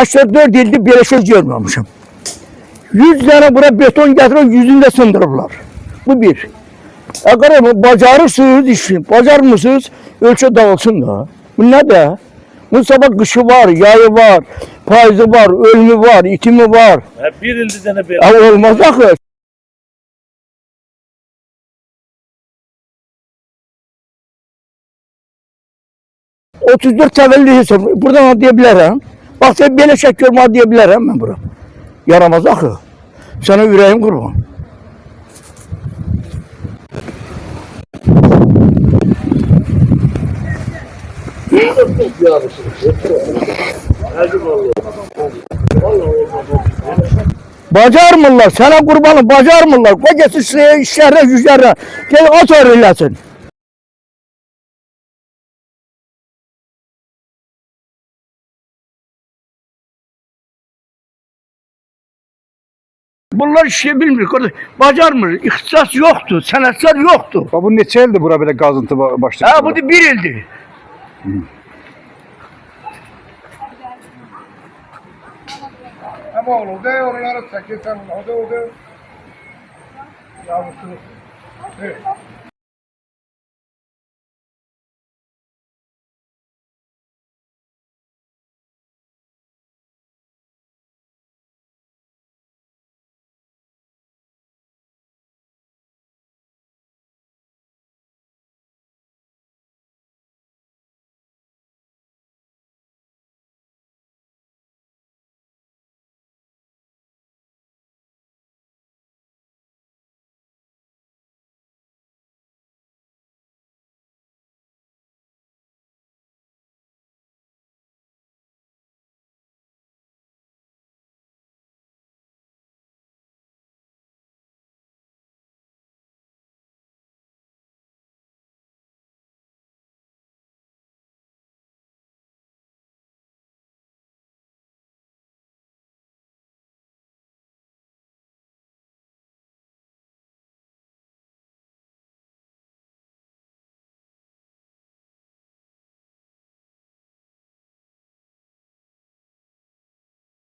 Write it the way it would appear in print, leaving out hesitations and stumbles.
84 ildir belə şey görməmişim. 100 tane bura beton getirip yüzünde sındırırlar. Bu bir. Eğer bacarırsınız işi, bacarmısınız ölçü dağılsın da. Bu ne de? Bu sabah kışı var, yayı var, payızı var, ölümü var, itimi var. Bir ilde de bir. Olmaz akı. ...34 təvəllüd hesab. Buradan diyebilirim. Bak sen böyle çekiyorum diyebilirim ben bura. Yaramaz akı. Sana yüreğim kurban. Bacarmırlar, sana kurbanım bacarmırlar. Kocası şehre yüzlerine. Gel at öğrenlesin. Bunlar işi bilmiyor kardeş. Bacarmır. İhtisas yoktu. Sanatçılar yoktu. Bu neçə ildir bura belə qazıntı başladı? Ha bu da bir ildi. Ama oğlum da oraları çekirsen, o da. Yavrusunuz. Evet.